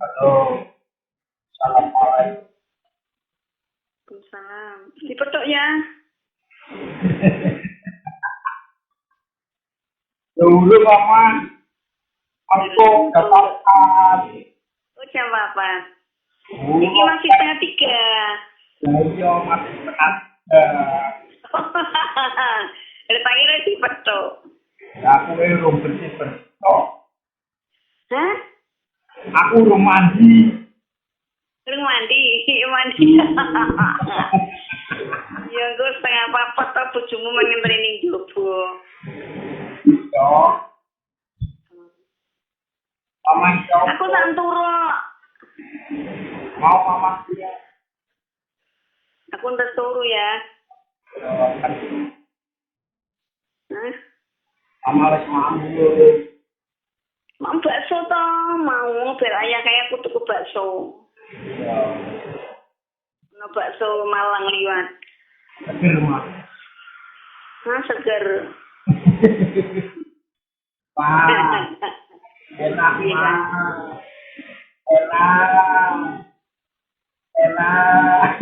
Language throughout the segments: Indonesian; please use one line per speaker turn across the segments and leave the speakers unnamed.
Halo, assalamualaikum.
Waalaikumsalam. Dipetok ya.
Dulu paman, aku dapatkan.
Oh jam berapa? Ini masih setengah 3.
Iya, masih setengah 3.
Dari pagi udah dipetok.
Aku belum bersih-bersih kok.
Hah?
Aku belum mandi.
Lu mandi? Mandi. Ya gue setengah 4 tau bojomu mengenterin ning jobo.
Iya. Paman jauh.
Aku santuro.
Mau paman dia.
Aku ntar turu ya. Hah?
Paman harus mampu.
Mau bakso toh? Mau biar ayah kayak aku tuku bakso.
Iya.
No bakso Malang liwat.
Seger mah.
Hah, seger.
Pak, enak mah. Enak.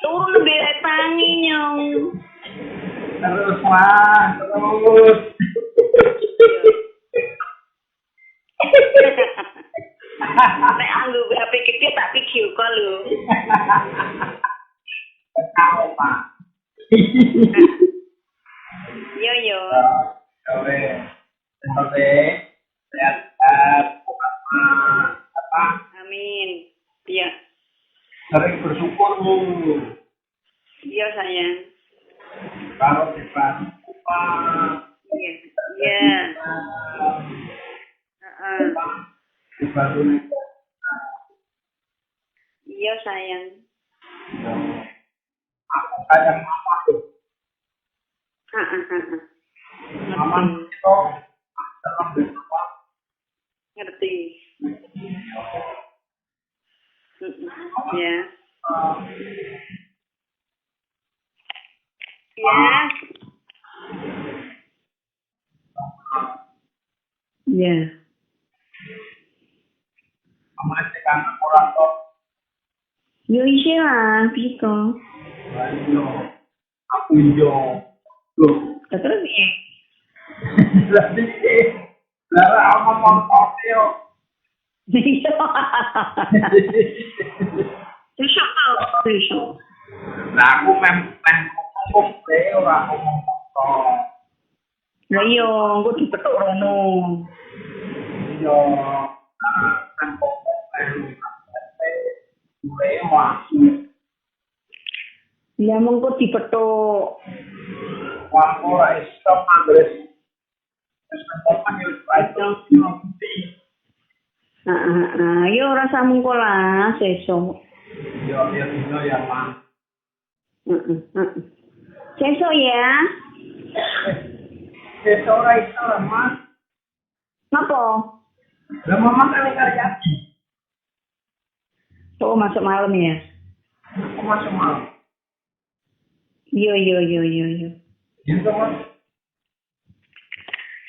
Turun beli tangi nyong.
Terus mah, terus.
Nek anggo HP gede tak video call lho.
Tahu Pak.
Yo yo.
Oke. Oke. Sehat. Apa?
Amin. Iya.
Sering bersyukur Bu.
Iya sayang.
Kalau depan apa?
Iya. Iya. Heeh.
Dibantu.
Iya sayang.
Aku sayang mama tuh.
Heeh.
Mama itu dalam beberapa
Ngerti. Ya. Ya. Ya.
mama cekan orang tua.
Yo isi lah, gitu.
Ayo, aku yo. Loh,
Terus ya.
berarti Lara ama mau yo.
Iya. Besok tau, besok.
Lah aku ngomong ora ngomong kok.
Lah iya, engko dipethuk rono.
Yo, kan ngomong gue waktu
Ya mengko dipethuk.
waktu ora iso Andres. Wis ngomong yo aja ngerti.
Ya ora samengko lah sesuk.
Yo dino ya, Mang.
Sesuk ya.
Besok ora iso lah, Mas.
Napa?
Lah mama kan karya.
Oh, masuk malam ya.
Aku masuk malam.
Iya.
Gitu, Mas.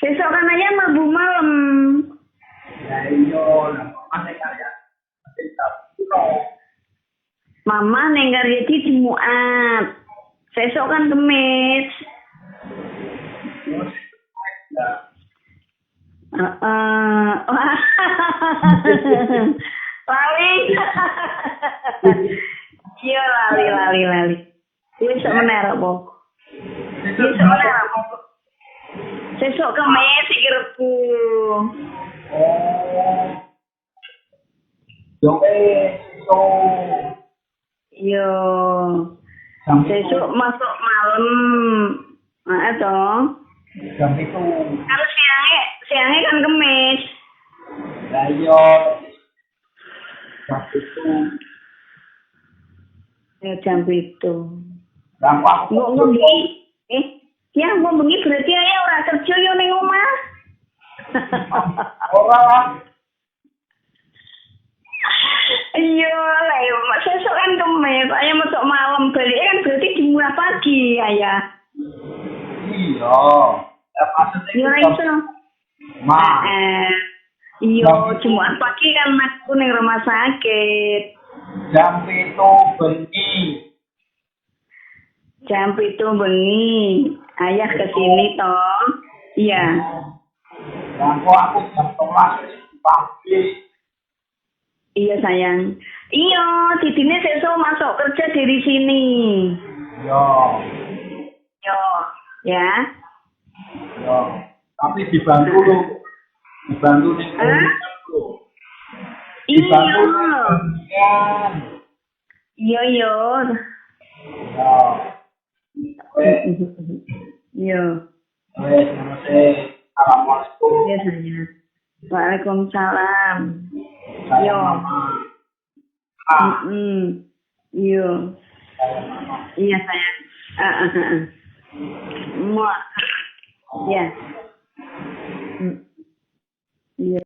Sesuk kan aja mlebu malam.
Ya iya, lah mama kan karya.
Mama ning Karyadi Jumat. Sesuk kan Kemis. Lali. Iya lali. Besok meneh apa? Besok meneh apa? Sesuk Kemis iki Rebo.
Oh. Yo so.
Iya. Sesuk masuk malam. Heeh toh.
Jam itu.
Kan siangnya kan Kemis.
Lah iya. Jam itu.
Ya jam itu.
Lah aku
Ngombe. Ya ngombe berarti aja ora kerja yo ning omah.
ora lah.
Iya lah, sesuk kan Kemis, ayah masuk malam balik kan berarti dimulai pagi ayah.
Iya. Maksudnya
Iya
jam
itu.
Ma.
Iya, Jumat pagi kan aku ning rumah sakit.
Jam itu bengi.
Jam 7 bengi. Ayah ke sini toh. Iya.
Dan kok aku jam 12 pagi.
Iya sayang. Iya, Didine sesuk masuk kerja dari sini.
Yo.
Yo, ya.
Yo. Tapi dibantu lu. Dibantu nih. Dibantu nih.
Iya, iya.
Yo.
Iya.
Wes, assalamualaikum.
Iya sayang. Waalaikumsalam.
Saya
Yo.
Mama.
Iya.
Saya Mama.
Iya sayang. Muah. Iya. Iya.